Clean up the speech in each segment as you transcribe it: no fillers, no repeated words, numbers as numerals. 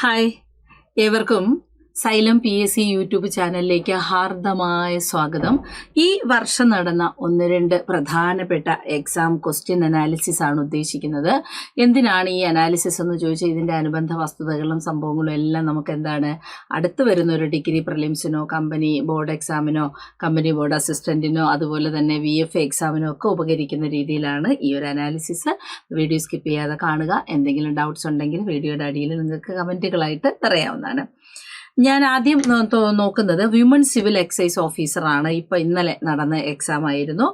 Hi, ഏവർക്കും xylem PSC YouTube ചാനലിലേക്ക് ഹാർദമായ സ്വാഗതം. ഈ വർഷം നടന്ന രണ്ട് പ്രധാനപ്പെട്ട എക്സാം ക്വസ്റ്റ്യൻ അനാലിസിസ് ആണ് ഉദ്ദേശിക്കുന്നത്. എന്തിനാണ് ഈ അനാലിസിസ് എന്ന് ചോദിച്ചാൽ ഇതിൻ്റെ അനുബന്ധ വസ്തുതകളും സംഭവങ്ങളും എല്ലാം നമുക്ക് അടുത്ത് വരുന്ന ഒരു ഡിഗ്രി പ്രിലിംസിനോ കമ്പനി ബോർഡ് എക്സാമിനോ കമ്പനി ബോർഡ് അസിസ്റ്റൻറ്റിനോ അതുപോലെ തന്നെ VFA എക്സാമിനോ ഒക്കെ ഉപകരിക്കുന്ന രീതിയിലാണ് ഈ ഒരു അനാലിസിസ്. വീഡിയോ സ്കിപ്പ് ചെയ്യാതെ കാണുക. എന്തെങ്കിലും ഡൗട്ട്സ് ഉണ്ടെങ്കിൽ വീഡിയോയുടെ അടിയിൽ നിങ്ങൾക്ക് കമൻറ്റുകളായിട്ട് പറയാവുന്നതാണ്. ഞാൻ ആദ്യം നോക്കുന്നത് വിമൺ സിവിൽ എക്സൈസ് ഓഫീസറാണ്. ഇന്നലെ നടന്ന എക്സാം ആയിരുന്നു.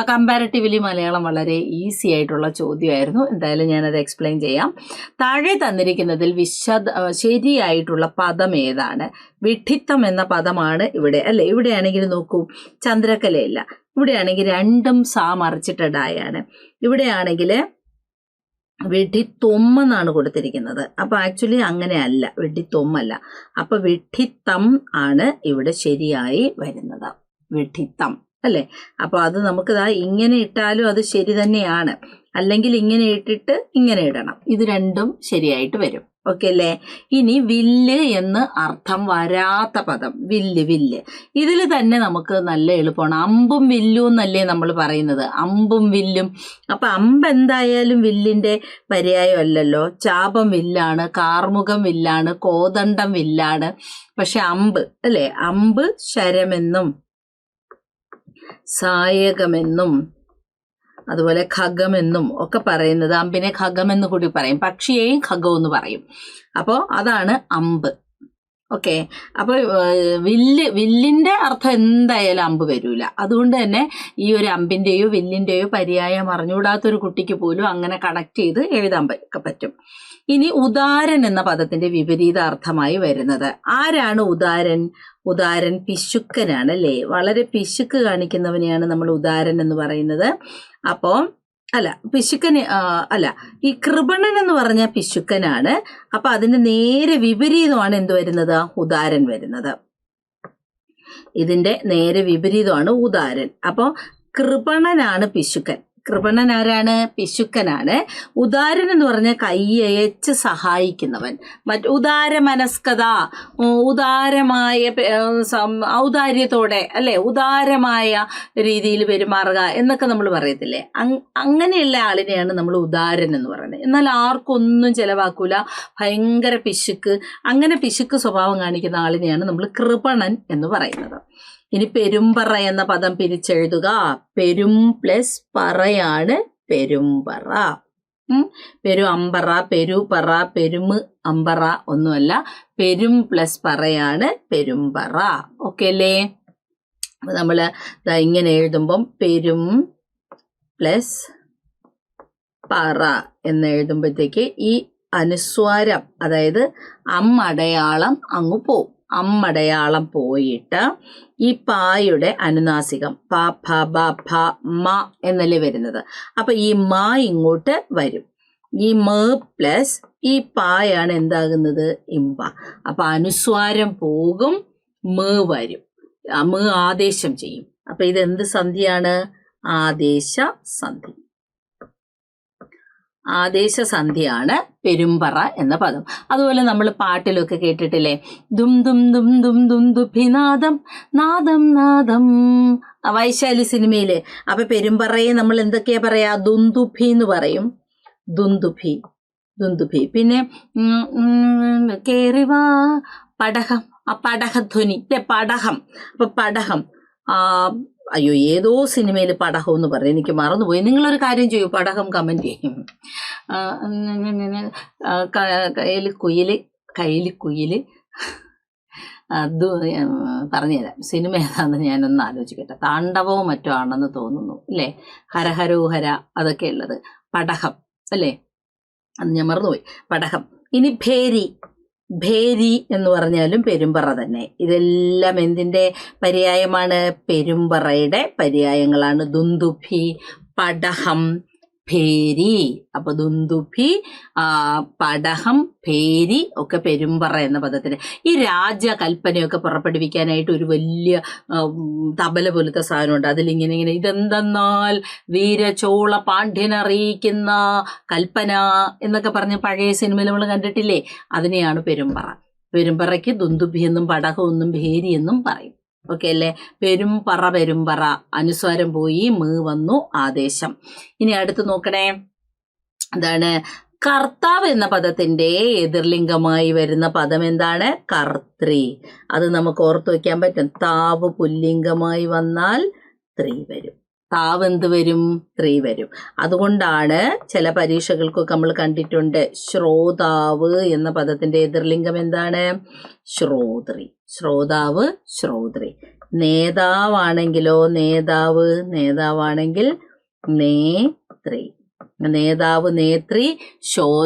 കമ്പാരിറ്റീവ്ലി മലയാളം വളരെ ഈസി ആയിട്ടുള്ള ചോദ്യമായിരുന്നു. എന്തായാലും ഞാനത് എക്സ്പ്ലെയിൻ ചെയ്യാം. താഴെ തന്നിരിക്കുന്നതിൽ ശരിയായിട്ടുള്ള പദം ഏതാണ്? വിഡ്ഢിത്തം എന്ന പദമാണ് ഇവിടെ അല്ലേ. ഇവിടെയാണെങ്കിൽ നോക്കൂ, ചന്ദ്രക്കലയില്ല. ഇവിടെയാണെങ്കിൽ രണ്ടും മറിച്ചിട്ടഡായാണ്. ഇവിടെയാണെങ്കിൽ വെഡിത്തൊമ്മെന്നാണ് കൊടുത്തിരിക്കുന്നത്. അപ്പോൾ ആക്ച്വലി അങ്ങനെയല്ല, വെഡിത്തൊമ്മല്ല. അപ്പോൾ വെഡിത്തം ആണ് ഇവിടെ ശരിയായി വരുന്നത്. വെഡിത്തം അല്ലേ. അപ്പോൾ അത് നമുക്ക് ഇങ്ങനെ ഇട്ടാലും അത് ശരി തന്നെയാണ്. അല്ലെങ്കിൽ ഇങ്ങനെ ഇട്ടിട്ട് ഇങ്ങനെ ഇടണം. ഇത് രണ്ടും ശരിയായിട്ട് വരും. ഓക്കെ അല്ലേ. ഇനി വില്ല് എന്ന് അർത്ഥം വരാത്ത പദം വില്ല്. ഇതിൽ തന്നെ നമുക്ക് നല്ല എളുപ്പമാണ്. അമ്പും വില്ലും എന്നല്ലേ നമ്മൾ പറയുന്നത്, അമ്പും വില്ലും. അപ്പം അമ്പ് എന്തായാലും വില്ലിൻ്റെ പര്യായം അല്ലല്ലോ. ചാപം വില്ലാണ്, കാർമുഖം വില്ലാണ്, കോദണ്ഡം വില്ലാണ്. പക്ഷെ അമ്പ് അല്ലേ, അമ്പ് ശരമെന്നും സായകമെന്നും അതുപോലെ ഖഗമെന്നും ഒക്കെ പറയുന്നത്. അമ്പിനെ ഖഗമെന്ന് കൂടി പറയും, പക്ഷിയെയും ഖഗമെന്ന് പറയും. അപ്പോൾ അതാണ് അമ്പ്. ഓക്കെ. അപ്പോൾ വില്ലിൻ്റെ അർത്ഥം എന്തായാലും അമ്പ് വരില്ല. അതുകൊണ്ട് തന്നെ ഈ ഒരു അമ്പിൻ്റെയോ വില്ലിൻ്റെയോ പര്യായം അറിഞ്ഞുകൂടാത്തൊരു കുട്ടിക്ക് പോലും അങ്ങനെ കണക്ട് ചെയ്ത് എഴുതാൻ പറ്റും. ഇനി ഉദാരൻ എന്ന പദത്തിന്റെ വിപരീത അർത്ഥമായി വരുന്നത് ആരാണ്? ഉദാരൻ പിശുക്കനാണ് അല്ലേ. വളരെ പിശുക്ക് കാണിക്കുന്നവനെയാണ് നമ്മൾ ഉദാരൻ എന്ന് പറയുന്നത്. അപ്പോൾ പിശുക്കന് ഈ കൃപണൻ എന്ന് പറഞ്ഞ പിശുക്കനാണ്. അപ്പൊ അതിന്റെ നേരെ വിപരീതമാണ് എന്ത് വരുന്നത്? ഉദാരൻ വരുന്നത്. ഇതിന്റെ നേരെ വിപരീതമാണ് ഉദാരൻ. അപ്പോൾ കൃപണനാണ് പിശുക്കൻ. കൃപണൻ ആരാണ്? പിശുക്കനാണ്. ഉദാരൻ എന്ന് പറഞ്ഞാൽ കൈയയച്ച് സഹായിക്കുന്നവൻ. ഉദാരമനസ്കത, ഉദാരമായ ഔദാര്യത്തോടെ അല്ലെ, ഉദാരമായ രീതിയിൽ പെരുമാറുക എന്നൊക്കെ നമ്മൾ പറയത്തില്ലേ. അങ്ങനെയുള്ള ആളിനെയാണ് നമ്മൾ ഉദാരൻ എന്ന് പറയുന്നത്. എന്നാൽ ആർക്കൊന്നും ചെലവാക്കൂല, ഭയങ്കര പിശുക്ക്, അങ്ങനെ പിശുക്ക് സ്വഭാവം കാണിക്കുന്ന ആളിനെയാണ് നമ്മൾ കൃപണൻ എന്ന് പറയുന്നത്. ഇനി പെരുമ്പറ എന്ന പദം പിരിച്ചെഴുതുക. പെരും പ്ലസ് പറയാണ് പെരുമ്പറ. അമ്പറ, പെരുപറ, പെരുമ് അമ്പറ ഒന്നുമല്ല. പെരും പ്ലസ് പറയാണ് പെരുമ്പറ. ഓക്കെ അല്ലേ. നമ്മൾ ഇങ്ങനെ എഴുതുമ്പം പെരും പ്ലസ് പറ എന്ന് എഴുതുമ്പോഴത്തേക്ക് ഈ അനുസ്വാരം, അതായത് അമ്മടയാളം അങ്ങ് പോവും. അമ്മടയാളം പോയിട്ട് ഈ പായുടെ അനുനാസികം പ ഫ ബ ഫ മ എന്നല്ലേ വരുന്നത്. അപ്പൊ ഈ മ ഇങ്ങോട്ട് വരും. ഈ മ പ്ലസ് ഈ പായാണ് എന്താകുന്നത്? ഇമ്പ. അപ്പൊ അനുസ്വാരം പോകും, മ വരും. മ ആദേശം ചെയ്യും. അപ്പൊ ഇത് എന്ത് സന്ധിയാണ്? ആദേശ സന്ധി. ആദേശസന്ധിയാണ് പെരുമ്പറ എന്ന പദം. അതുപോലെ നമ്മൾ പാട്ടിലൊക്കെ കേട്ടിട്ടില്ലേ, ദും ദും ദും ദും ദും ദുഭിനാദം നാദം നാദം, വൈശാലി സിനിമയില്. അപ്പൊ പെരുമ്പറയെ നമ്മൾ എന്തൊക്കെയാ പറയാ? ദുന്ദുഭി എന്ന് പറയും. ദുന്ദുഭി. പിന്നെ കേറിവാ പടഹം, പടഹധ്വനി അല്ലെ, പടഹം. അപ്പൊ പടഹം, അയ്യോ ഏതോ സിനിമയിൽ പടഹം എന്ന് പറയും, എനിക്ക് മറന്നുപോയി. നിങ്ങളൊരു കാര്യം ചെയ്യൂ, പടഹം കമന്റ് ചെയ്യും. കയ്യിൽ കുയില് അത് പറഞ്ഞുതരാം. സിനിമ ഏതാണെന്ന് ഞാനൊന്ന് ആലോചിക്കട്ടെ. താണ്ഡവവും മറ്റോ ആണെന്ന് തോന്നുന്നു അല്ലേ. ഹരഹരോഹര അതൊക്കെ ഉള്ളത്. പടഹം അല്ലേ, അത് ഞാൻ മറന്നുപോയി. പടഹം. ഇനി ഭേരി എന്ന് പറഞ്ഞാലും പെരുമ്പറ തന്നെ. ഇതെല്ലാം എന്തിൻ്റെ പര്യായമാണ്? പെരുമ്പറയുടെ പര്യായങ്ങളാണ്. ദുന്ദുഭി, പടഹം, ഭേരി. അപ്പൊ ദുന്ദുഭി, പടഹം, ഭേരി ഒക്കെ പെരുമ്പറ എന്ന പദത്തിന്. ഈ രാജകൽപ്പനയൊക്കെ പുറപ്പെടുവിക്കാനായിട്ട് ഒരു വലിയ തബല പോലത്തെ സാധനമുണ്ട്. അതിലിങ്ങനെ ഇതെന്തെന്നാൽ വീരചോള പാണ്ഡ്യനറിയിക്കുന്ന കൽപ്പന എന്നൊക്കെ പറഞ്ഞ് പഴയ സിനിമയിൽ നമ്മൾ കണ്ടിട്ടില്ലേ? അതിനെയാണ് പെരുമ്പറ. പെരുമ്പറയ്ക്ക് ദുന്ദുഭി എന്നും പടഹം എന്നും ഭേരി എന്നും പറയും. ഓക്കെ അല്ലേ? പെരുമ്പറ പെരുമ്പറ, അനുസ്വാരം പോയി, വന്നു, ആദേശം. ഇനി അടുത്ത് നോക്കണേ, എന്താണ്? കർത്താവ് എന്ന പദത്തിന്റെ എതിർലിംഗമായി വരുന്ന പദം എന്താണ്? കർത്തൃ. അത് നമുക്ക് ഓർത്തു വയ്ക്കാൻ പറ്റും. താവ് പുല്ലിംഗമായി വന്നാൽ ത്രീ വരും. താവ് എന്ത് വരും? ത്രീ വരും. അതുകൊണ്ടാണ് ചില പരീക്ഷകൾക്കൊക്കെ നമ്മൾ കണ്ടിട്ടുണ്ട്, ശ്രോതാവ് എന്ന പദത്തിന്റെ എതിർലിംഗം എന്താണ്? ശ്രോതൃ. ശ്രോതാവ്, ശ്രോതൃ. നേതാവാണെങ്കിലോ, നേതാവാണെങ്കിൽ നേത്രി. നേതാവ് നേത്രി,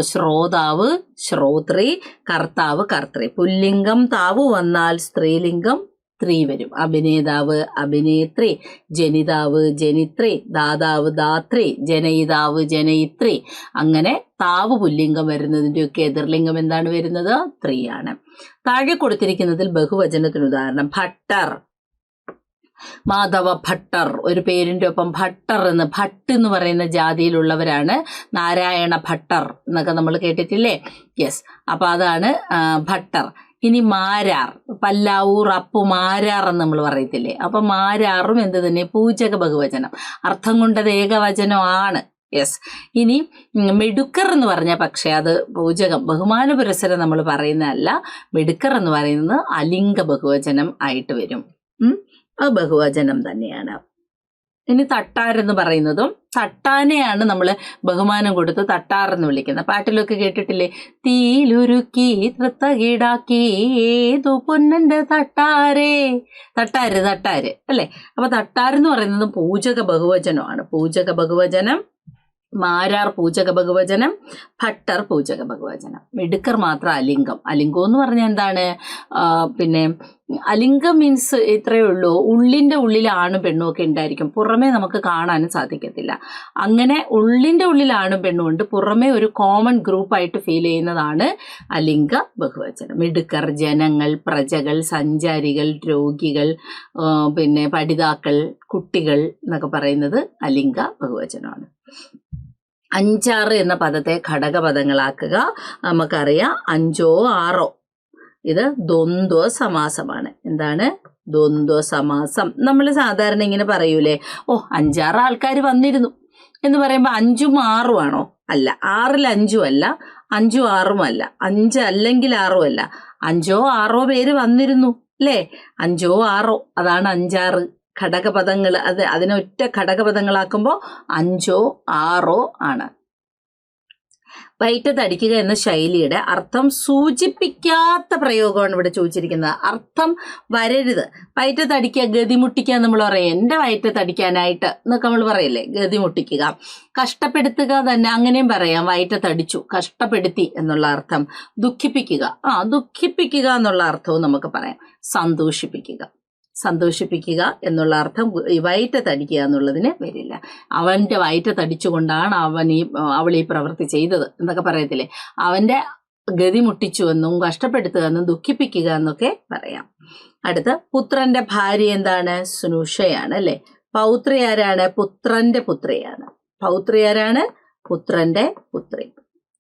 ശ്രോതാവ് ശ്രോത്രി, കർത്താവ് കർത്തൃ. പുല്ലിംഗം താവ് വന്നാൽ സ്ത്രീലിംഗം ത്രീ വരും. അഭിനേതാവ് അഭിനേത്രി, ജനിതാവ് ജനിത്രി, ദാതാവ് ധാത്രി, ജനയിതാവ് ജനയിത്രി. അങ്ങനെ താവ് പുല്ലിംഗം വരുന്നതിൻ്റെയൊക്കെ എതിർലിംഗം എന്താണ് വരുന്നത്? ത്രീ ആണ്. താഴെ കൊടുത്തിരിക്കുന്നതിൽ ബഹുവചനത്തിന് ഉദാഹരണം. ഭട്ടർ, മാധവ ഭട്ടർ. ഒരു പേരിന്റെ ഒപ്പം ഭട്ടർ എന്ന്, ഭട്ട് എന്ന് പറയുന്ന ജാതിയിലുള്ളവരാണ് നാരായണ ഭട്ടർ എന്നൊക്കെ നമ്മൾ കേട്ടിട്ടില്ലേ? യെസ്. അപ്പൊ അതാണ് ഭട്ടർ. ഇനി മാരാർ, പല്ലാവൂർ, അപ്പു, മാരാർ എന്ന് നമ്മൾ പറയത്തില്ലേ? അപ്പൊ മാരാറും എന്ത് തന്നെ? പൂജക ബഹുവചനം. അർത്ഥം കൊണ്ടത് ഏകവചനമാണ്. യെസ്. ഇനി മിടുക്കർ എന്ന് പറഞ്ഞാൽ പക്ഷെ അത് പൂജകം, ബഹുമാന പുരസ്സരം നമ്മൾ പറയുന്നതല്ല. മിടുക്കർ എന്ന് പറയുന്നത് അലിംഗ ബഹുവചനം ആയിട്ട് വരും. അത് ബഹുവചനം തന്നെയാണ്. ഇനി തട്ടാർ എന്ന് പറയുന്നതും, തട്ടാനെയാണ് നമ്മൾ ബഹുമാനം കൊടുത്ത് തട്ടാർ എന്ന് വിളിക്കുന്നത്. പാട്ടിലൊക്കെ കേട്ടിട്ടില്ലേ? തീയിലുരുക്കി തൃത്തകീടാക്കി ഏതു പൊന്നന്റെ തട്ടാരേ. തട്ടാര് അല്ലേ? അപ്പൊ തട്ടാർ എന്ന് പറയുന്നത് പൂജക ബഹുവചനമാണ്. പൂജക ബഹുവചനം. മാരാർ പൂജക ബഹുവചനം, ഭട്ടർ പൂജക ബഹുവചനം. മിടുക്കർ മാത്രം അലിംഗം. അലിംഗം എന്ന് പറഞ്ഞാൽ എന്താണ്? പിന്നെ അലിംഗം മീൻസ് ഇത്രയേ ഉള്ളൂ, ഉള്ളിൻ്റെ ഉള്ളിൽ ആണും പെണ്ണും ഒക്കെ ഉണ്ടായിരിക്കും, പുറമേ നമുക്ക് കാണാനും സാധിക്കത്തില്ല. അങ്ങനെ ഉള്ളിൻ്റെ ഉള്ളിൽ ആണും പെണ്ണും ഉണ്ട്, പുറമേ ഒരു കോമൺ ഗ്രൂപ്പായിട്ട് ഫീൽ ചെയ്യുന്നതാണ് അലിംഗ ബഹുവചനം. മിടുക്കർ, ജനങ്ങൾ, പ്രജകൾ, സഞ്ചാരികൾ, രോഗികൾ, പിന്നെ പഠിതാക്കൾ, കുട്ടികൾ എന്നൊക്കെ പറയുന്നത് അലിംഗ ബഹുവചനമാണ്. 5, 6 എന്ന പദത്തെ ഘടകപദങ്ങളാക്കുക. നമുക്കറിയാം 5, 6. ഇത് ദ്വന്ദ്വ സമാസമാണ്. എന്താണ്? ദ്വന്ദ്വ സമാസം. നമ്മൾ സാധാരണ ഇങ്ങനെ പറയൂലേ, 5, 6 ആൾക്കാർ വന്നിരുന്നു എന്ന് പറയുമ്പോൾ 5ഉം 6ഉം ആണോ? അല്ല. 6ൽ 5ഉം അല്ല, 5ഉം 6ഉം അല്ല, 5 അല്ലെങ്കിൽ 6ഉം അല്ല. 5ഓ 6ഓ പേര് വന്നിരുന്നു അല്ലേ? 5ഓ 6ഓ, അതാണ് 5, 6 ഘടകപദങ്ങൾ. അതിനെ ഒറ്റ ഘടകപദങ്ങളാക്കുമ്പോൾ 5ഓ 6ഓ ആണ്. വയറ്റത്തടിക്കുക എന്ന ശൈലിയുടെ അർത്ഥം സൂചിപ്പിക്കാത്ത പ്രയോഗമാണ് ഇവിടെ ചോദിച്ചിരിക്കുന്നത്. അർത്ഥം വരരുത്. വയറ്റത്തടിക്കുക, ഗതിമുട്ടിക്കുക നമ്മൾ പറയും. എൻ്റെ വയറ്റത്തടിക്കാനായിട്ട് എന്നൊക്കെ നമ്മൾ പറയില്ലേ? ഗതിമുട്ടിക്കുക. കഷ്ടപ്പെടുത്തുക തന്നെ അങ്ങനെയും പറയാം. വയറ്റത്തടിച്ചു, കഷ്ടപ്പെടുത്തി എന്നുള്ള അർത്ഥം. ദുഃഖിപ്പിക്കുക, ദുഃഖിപ്പിക്കുക എന്നുള്ള അർത്ഥവും നമുക്ക് പറയാം. സന്തോഷിപ്പിക്കുക എന്നുള്ള അർത്ഥം വയറ്റത്തടിക്കുക എന്നുള്ളതിന് വരില്ല. അവൻ്റെ വയറ്റത്തടിച്ചുകൊണ്ടാണ് അവൾ ഈ പ്രവൃത്തി ചെയ്തത് എന്നൊക്കെ പറയത്തില്ലേ? അവൻ്റെ ഗതി മുട്ടിച്ചുവെന്നും കഷ്ടപ്പെടുത്തുക എന്നും ദുഃഖിപ്പിക്കുക എന്നൊക്കെ പറയാം. അടുത്ത പുത്രന്റെ ഭാര്യ എന്താണ്? സുനുഷയാണ് അല്ലെ? പൗത്രി ആരാണ്? പുത്രന്റെ പുത്രിയാണ്. പൗത്രി ആരാണ്? പുത്രന്റെ പുത്രി.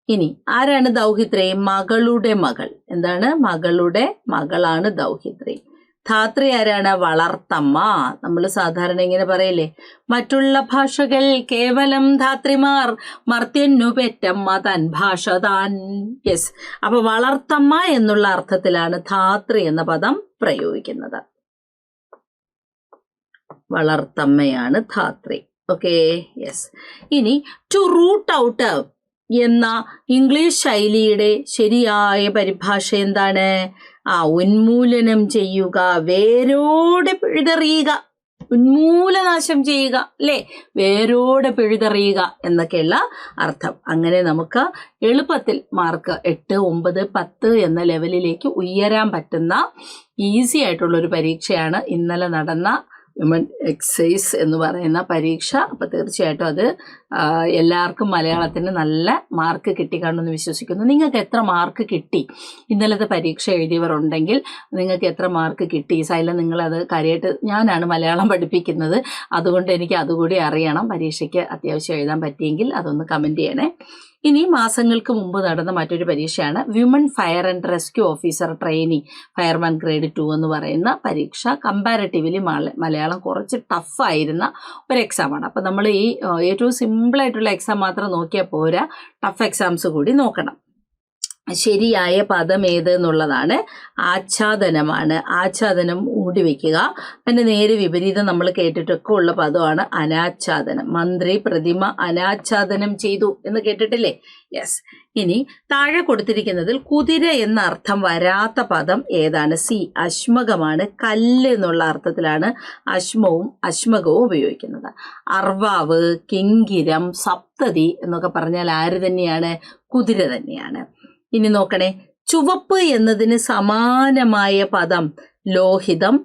ഇനി ആരാണ് ദൗഹിത്രി? മകളുടെ മകൾ. എന്താണ്? മകളുടെ മകളാണ് ദൗഹിത്രി. ധാത്രി ആരാണ്? വളർത്തമ്മ. നമ്മൾ സാധാരണ ഇങ്ങനെ പറയില്ലേ, മറ്റുള്ള ഭാഷകൾ കേവലം ധാത്രിമാർ, മർത്യന്നു പെറ്റമ്മ തൻ ഭാഷ താൻ. യെസ്. അപ്പൊ വളർത്തമ്മ എന്നുള്ള അർത്ഥത്തിലാണ് ധാത്രി എന്ന പദം പ്രയോഗിക്കുന്നത്. വളർത്തമ്മയാണ് ധാത്രി. Okay, yes. ഇനി ടു റൂട്ട് ഔട്ട് എന്ന ഇംഗ്ലീഷ് ശൈലിയുടെ ശരിയായ പരിഭാഷ എന്താണ്? ഉന്മൂലനം ചെയ്യുക, വേരോടെ പിഴുതെറിയുക, ഉന്മൂലനാശം ചെയ്യുക അല്ലേ? വേരോടെ പിഴുതെറിയുക എന്നൊക്കെയുള്ള അർത്ഥം. അങ്ങനെ നമുക്ക് എളുപ്പത്തിൽ മാർക്ക് 8, 9, 10 എന്ന ലെവലിലേക്ക് ഉയരാൻ പറ്റുന്ന ഈസി ആയിട്ടുള്ളൊരു പരീക്ഷയാണ് ഇന്നലെ നടന്ന ഹ്യൂമൻ എക്സൈസ് എന്ന് പറയുന്ന പരീക്ഷ. അപ്പോൾ തീർച്ചയായിട്ടും അത് എല്ലാവർക്കും മലയാളത്തിന് നല്ല മാർക്ക് കിട്ടിക്കാണെന്ന് വിശ്വസിക്കുന്നു. നിങ്ങൾക്ക് എത്ര മാർക്ക് കിട്ടി? ഇന്നലത്തെ പരീക്ഷ എഴുതിയവർ ഉണ്ടെങ്കിൽ നിങ്ങൾക്ക് എത്ര മാർക്ക് കിട്ടി? സൈലം നിങ്ങളത് കാര്യമായിട്ട്, ഞാനാണ് മലയാളം പഠിപ്പിക്കുന്നത്, അതുകൊണ്ട് എനിക്ക് അതുകൂടി അറിയണം. പരീക്ഷയ്ക്ക് അത്യാവശ്യം എഴുതാൻ പറ്റിയെങ്കിൽ അതൊന്ന് കമൻറ്റ് ചെയ്യണേ. ഇനി മാസങ്ങൾക്ക് മുമ്പ് നടന്ന മറ്റൊരു പരീക്ഷയാണ് women fire and rescue officer trainee fireman grade 2 എന്ന് പറയുന്ന പരീക്ഷ. കമ്പാരിറ്റീവ്ലി മലയാളം കുറച്ച് ടഫായിരുന്ന ഒരു എക്സാമാണ്. അപ്പം നമ്മൾ ഈ ഏറ്റവും സിമ്പിളായിട്ടുള്ള എക്സാം മാത്രം നോക്കിയാൽ പോരാ, ടഫ് എക്സാംസ് കൂടി നോക്കണം. ശരിയായ പദം ഏത് എന്നുള്ളതാണ്. ആച്ഛാദനമാണ്. ആച്ഛാദനം മൂടി വയ്ക്കുക. അതിൻ്റെ നേരെ വിപരീതം നമ്മൾ കേട്ടിട്ടൊക്കെ ഉള്ള പദമാണ് അനാച്ഛാദനം. മന്ത്രി പ്രതിമ അനാച്ഛാദനം ചെയ്തു എന്ന് കേട്ടിട്ടില്ലേ? യെസ്. ഇനി താഴെ കൊടുത്തിരിക്കുന്നതിൽ കുതിര എന്ന അർത്ഥം വരാത്ത പദം ഏതാണ്? സി, അശ്മകമാണ്. കല്ല് എന്നുള്ള അർത്ഥത്തിലാണ് അശ്മകവും ഉപയോഗിക്കുന്നത്. അർവാവ്, കിങ്കിരം, സപ്തതി എന്നൊക്കെ പറഞ്ഞാൽ ആര് തന്നെയാണ്? കുതിര തന്നെയാണ്. ഇനി നോക്കണേ, ചുവപ്പ് എന്നതിന് സമാനമായ പദം ലോഹിതം,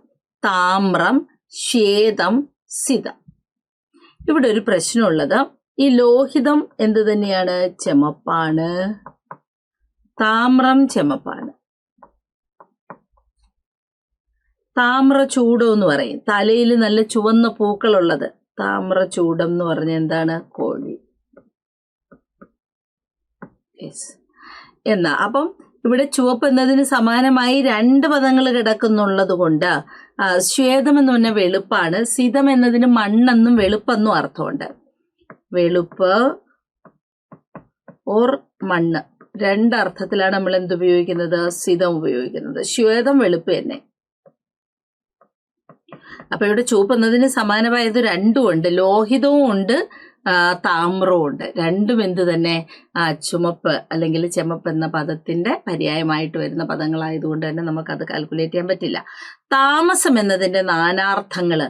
താമ്രം, ശ്വേതം, സിതം. ഇവിടെ ഒരു പ്രശ്നമുള്ളത്, ഈ ലോഹിതം എന്ത് തന്നെയാണ്? ചെമപ്പാണ്. താമ്രം ചെമപ്പാണ്. താമ്രചൂടം എന്ന് പറയും. തലയിൽ നല്ല ചുവന്ന പൂക്കളുള്ളത് താമ്രചൂടം എന്ന് പറഞ്ഞ എന്താണ്? കോഴി. യെസ്. എന്നാ അപ്പം ഇവിടെ ചുവപ്പ് എന്നതിന് സമാനമായി 2 പദങ്ങൾ കിടക്കുന്നുള്ളത് കൊണ്ട് ശ്വേതം എന്ന് പറഞ്ഞാൽ വെളുപ്പാണ്. സിതം എന്നതിന് മണ്ണെന്നും വെളുപ്പെന്നും അർത്ഥമുണ്ട്. വെളുപ്പ് ഓർ മണ്ണ്, 2 അർത്ഥത്തിലാണ് നമ്മൾ എന്തുപയോഗിക്കുന്നത്? സിതം ഉപയോഗിക്കുന്നത്. ശ്വേതം വെളുപ്പ് തന്നെ. അപ്പൊ ഇവിടെ ചുവപ്പ് എന്നതിന് സമാനമായത് 2 ഉണ്ട്. ലോഹിതവും ഉണ്ട്, താമ്രവും ഉണ്ട്. 2 എന്ത് തന്നെ? ചുമപ്പ് അല്ലെങ്കിൽ ചെമപ്പ് എന്ന പദത്തിന്റെ പര്യായമായിട്ട് വരുന്ന പദങ്ങളായതുകൊണ്ട് തന്നെ നമുക്കത് കാൽക്കുലേറ്റ് ചെയ്യാൻ പറ്റില്ല. താമസം എന്നതിന്റെ നാനാർത്ഥങ്ങൾ.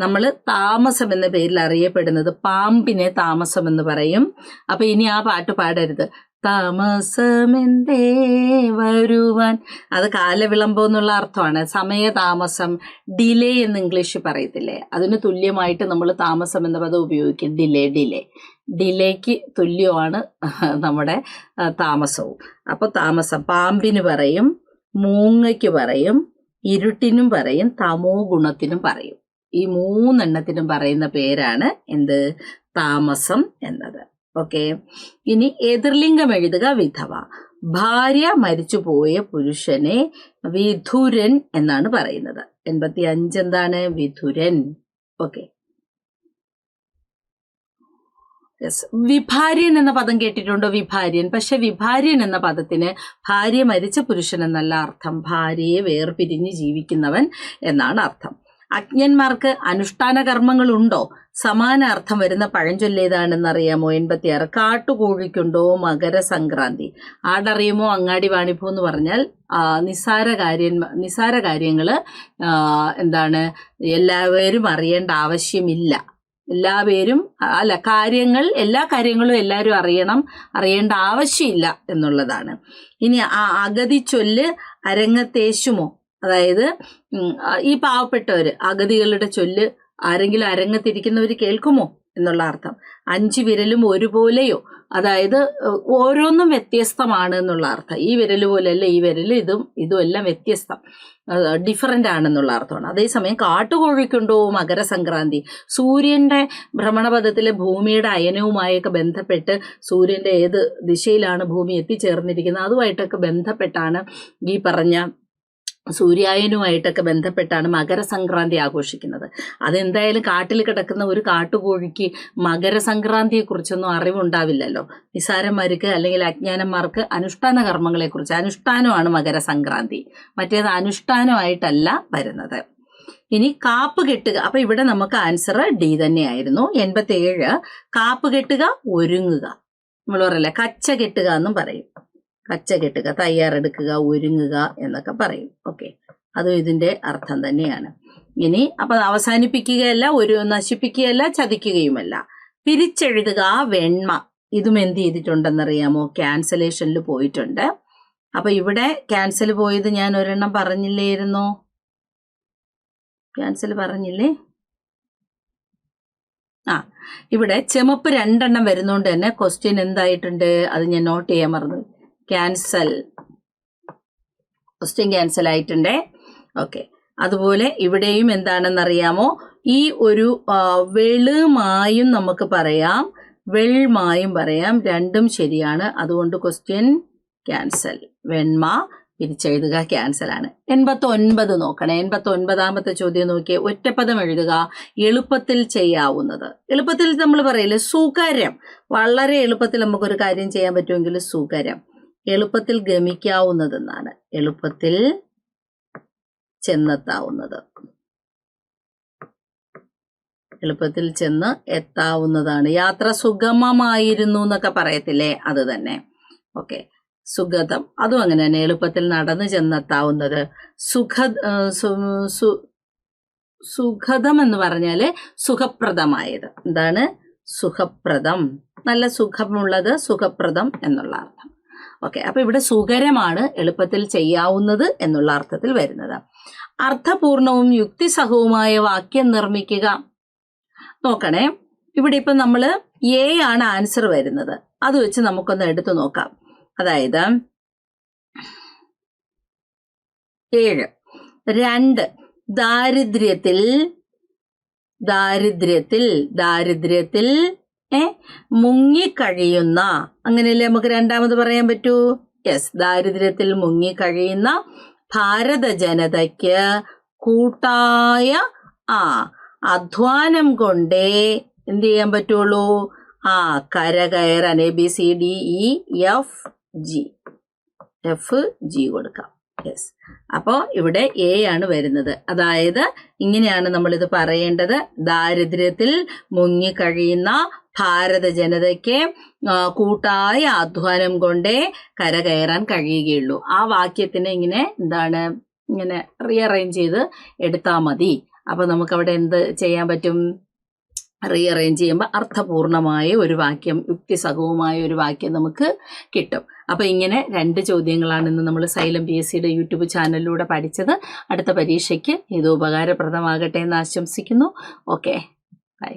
നമ്മൾ താമസം എന്ന പേരിൽ അറിയപ്പെടുന്നത് പാമ്പിനെ താമസം എന്ന് പറയും. അപ്പൊ ഇനി ആ പാട്ട് പാടരുത്. താമസമെന്തേ വരുവാൻ, അത് കാലവിളംബം എന്നുള്ള അർത്ഥമാണ്. സമയതാമസം, ഡിലേ എന്ന് ഇംഗ്ലീഷ് പറയത്തില്ലേ, അതിന് തുല്യമായിട്ട് നമ്മൾ താമസം എന്ന പദം ഉപയോഗിക്കും. ഡിലേക്ക് തുല്യമാണ് നമ്മുടെ താമസവും. അപ്പോൾ താമസം പാമ്പിന് പറയും, മൂങ്ങയ്ക്ക് പറയും, ഇരുട്ടിനും പറയും, തമോ ഗുണത്തിനും പറയും. ഈ 3 എണ്ണത്തിനും പറയുന്ന പേരാണ് എന്ത്? താമസം എന്നത്. ഓക്കെ. ഇനി എതിർലിംഗം എഴുതുക. വിധവ. ഭാര്യ മരിച്ചുപോയ പുരുഷനെ വിധുരൻ എന്നാണ് പറയുന്നത്. 85 എന്താണ്? വിധുരൻ. ഓക്കെ. യെസ്. വിഭാര്യൻ എന്ന പദം കേട്ടിട്ടുണ്ടോ? വിഭാര്യൻ. പക്ഷെ വിഭാര്യൻ എന്ന പദത്തിന് ഭാര്യ മരിച്ച പുരുഷൻ എന്നല്ല അർത്ഥം, ഭാര്യയെ വേർപിരിഞ്ഞ് ജീവിക്കുന്നവൻ എന്നാണ് അർത്ഥം. അജ്ഞന്മാർക്ക് അനുഷ്ഠാന കർമ്മങ്ങളുണ്ടോ? സമാന അർത്ഥം വരുന്ന പഴഞ്ചൊല്ലേതാണെന്ന് അറിയാമോ? 86. കാട്ടുകോഴിക്കുണ്ടോ മകരസംക്രാന്തി? ആടറിയുമോ അങ്ങാടി വാണിപ്പോ എന്ന് പറഞ്ഞാൽ നിസാര കാര്യങ്ങൾ എന്താണ് എല്ലാവരും അറിയേണ്ട ആവശ്യമില്ല. എല്ലാ കാര്യങ്ങളും എല്ലാവരും അറിയേണ്ട ആവശ്യമില്ല എന്നുള്ളതാണ്. ഇനി അഗതി ചൊല്ല് അരങ്ങത്തേശുമോ? അതായത് ഈ പാവപ്പെട്ടവർ അഗതികളുടെ ചൊല്ല് ആരെങ്കിലും അരങ്ങത്തിരിക്കുന്നവർ കേൾക്കുമോ എന്നുള്ള അർത്ഥം. 5 വിരലും ഒരുപോലെയോ, അതായത് ഓരോന്നും വ്യത്യസ്തമാണ് എന്നുള്ള അർത്ഥം. ഈ വിരൽ പോലെയല്ല ഈ വിരൽ, ഇതും എല്ലാം വ്യത്യസ്തം, ഡിഫറൻ്റ് ആണെന്നുള്ള അർത്ഥമാണ്. അതേസമയം കാട്ടുകോഴിക്കുണ്ടോ മകരസംക്രാന്തി? സൂര്യന്റെ ഭ്രമണപഥത്തിലെ ഭൂമിയുടെ അയനവുമായൊക്കെ ബന്ധപ്പെട്ട്, സൂര്യന്റെ ഏത് ദിശയിലാണ് ഭൂമി എത്തിച്ചേർന്നിരിക്കുന്നത് അതുമായിട്ടൊക്കെ ബന്ധപ്പെട്ടാണ്, ഈ പറഞ്ഞ സൂര്യായനുമായിട്ടൊക്കെ ബന്ധപ്പെട്ടാണ് മകരസംക്രാന്തി ആഘോഷിക്കുന്നത്. അതെന്തായാലും കാട്ടിൽ കിടക്കുന്ന ഒരു കാട്ടുകോഴിക്ക് മകരസംക്രാന്തിയെക്കുറിച്ചൊന്നും അറിവുണ്ടാവില്ലല്ലോ. നിസാരന്മാർക്ക് അല്ലെങ്കിൽ അജ്ഞാനന്മാർക്ക് അനുഷ്ഠാന കർമ്മങ്ങളെക്കുറിച്ച്, അനുഷ്ഠാനമാണ് മകരസംക്രാന്തി, മറ്റേത് അനുഷ്ഠാനമായിട്ടല്ല വരുന്നത്. ഇനി കാപ്പ് കെട്ടുക. അപ്പൊ ഇവിടെ നമുക്ക് ആൻസർ ഡി തന്നെയായിരുന്നു. 87 കാപ്പ് കെട്ടുക, ഒരുങ്ങുക. നമ്മൾ പറയല്ലേ കച്ച കെട്ടുക എന്നും പറയും. കച്ച കെട്ടുക, തയ്യാറെടുക്കുക, ഒരുങ്ങുക എന്നൊക്കെ പറയും. ഓക്കെ, അതും ഇതിന്റെ അർത്ഥം തന്നെയാണ്. ഇനി അപ്പൊ അവസാനിപ്പിക്കുകയല്ല, നശിപ്പിക്കുകയല്ല, ചതിക്കുകയുമല്ല. പിരിച്ചെഴുതുക, വെണ്മ. ഇതും എന്ത് ചെയ്തിട്ടുണ്ടെന്നറിയാമോ? ക്യാൻസലേഷനിൽ പോയിട്ടുണ്ട്. അപ്പൊ ഇവിടെ ക്യാൻസൽ പോയത് ഞാൻ ഒരെണ്ണം പറഞ്ഞില്ലായിരുന്നോ? ക്യാൻസൽ പറഞ്ഞില്ലേ? ഇവിടെ ചുമപ്പ് 2 എണ്ണം വരുന്നോണ്ട് തന്നെ ക്വസ്റ്റ്യൻ എന്തായിട്ടുണ്ട്, അത് ഞാൻ നോട്ട് ചെയ്യാൻ മറന്നു. ക്യാൻസൽ, ക്വസ്റ്റ്യൻ ക്യാൻസൽ ആയിട്ടുണ്ടേ. ഓക്കെ, അതുപോലെ ഇവിടെയും എന്താണെന്നറിയാമോ, ഈ ഒരു വെളുമായും നമുക്ക് പറയാം, വെൾമായും പറയാം, രണ്ടും ശരിയാണ്. അതുകൊണ്ട് ക്വസ്റ്റ്യൻ ക്യാൻസൽ. വെണ്മ പിരിച്ചെഴുതുക, ക്യാൻസൽ ആണ്. 89 നോക്കണേ. 89ാമത്തെ ചോദ്യം നോക്കിയേ. ഒറ്റപ്പദം എഴുതുക. എളുപ്പത്തിൽ ചെയ്യാവുന്നത്. എളുപ്പത്തിൽ നമ്മൾ പറയില്ലേ സുഖരം, വളരെ എളുപ്പത്തിൽ നമുക്കൊരു കാര്യം ചെയ്യാൻ പറ്റുമെങ്കിൽ സുഖരം. എളുപ്പത്തിൽ ഗമിക്കാവുന്നതെന്നാണ്. എളുപ്പത്തിൽ ചെന്നെത്താവുന്നത്, എളുപ്പത്തിൽ ചെന്ന് എത്താവുന്നതാണ്. യാത്ര സുഗമമായിരുന്നു എന്നൊക്കെ പറയത്തില്ലേ, അത് തന്നെ. ഓക്കെ, സുഗതം, അതും അങ്ങനെ തന്നെ, എളുപ്പത്തിൽ നടന്നു ചെന്നെത്താവുന്നത്. സുഖദം എന്ന് പറഞ്ഞാല് സുഖപ്രദമായത്. എന്താണ്? സുഖപ്രദം, നല്ല സുഖമുള്ളത്, സുഖപ്രദം എന്നുള്ള അർത്ഥം. ഓക്കെ, അപ്പൊ ഇവിടെ സുഖരമാണ് എളുപ്പത്തിൽ ചെയ്യാവുന്നത് എന്നുള്ള അർത്ഥത്തിൽ വരുന്നത്. അർത്ഥപൂർണവും യുക്തിസഹവുമായ വാക്യം നിർമ്മിക്കുക. നോക്കണേ, ഇവിടെ ഇപ്പൊ നമ്മള് എ ആണ് ആൻസർ വരുന്നത്. അത് വെച്ച് നമുക്കൊന്ന് എടുത്തു നോക്കാം. അതായത് 7. 2 ദാരിദ്ര്യത്തിൽ മുങ്ങിക്കഴിയുന്ന, അങ്ങനെയല്ലേ നമുക്ക് രണ്ടാമത് പറയാൻ പറ്റൂ? യെസ്, ദാരിദ്ര്യത്തിൽ മുങ്ങിക്കഴിയുന്ന ഭാരത ജനതയ്ക്ക് കൂട്ടായ അധ്വാനം കൊണ്ടേ എന്ത് ചെയ്യാൻ പറ്റുള്ളൂ? കരകയറാൻ. ABCDEFG കൊടുക്കാം. യെസ്, അപ്പോൾ ഇവിടെ എ ആണ് വരുന്നത്. അതായത് ഇങ്ങനെയാണ് നമ്മളിത് പറയേണ്ടത്. ദാരിദ്ര്യത്തിൽ മുങ്ങിക്കഴിയുന്ന ഭാരത ജനതയ്ക്ക് കൂട്ടായ അധ്വാനം കൊണ്ടേ കരകയറാൻ കഴിയുകയുള്ളൂ. ആ വാക്യത്തിന് ഇങ്ങനെ എന്താണ്, ഇങ്ങനെ റീഅറേഞ്ച് ചെയ്ത് എടുത്താൽ മതി. അപ്പൊ നമുക്കവിടെ എന്ത് ചെയ്യാൻ പറ്റും? റീഅറേഞ്ച് ചെയ്യുമ്പോൾ അർത്ഥപൂർണമായ ഒരു വാക്യം, യുക്തിസഹവുമായ ഒരു വാക്യം നമുക്ക് കിട്ടും. അപ്പൊ ഇങ്ങനെ 2 ചോദ്യങ്ങളാണ് ഇന്ന് നമ്മൾ സൈലം PSCയുടെ യൂട്യൂബ് ചാനലിലൂടെ പഠിച്ചത്. അടുത്ത പരീക്ഷയ്ക്ക് ഇത് ഉപകാരപ്രദമാകട്ടെ എന്ന് ആശംസിക്കുന്നു. Okay, by.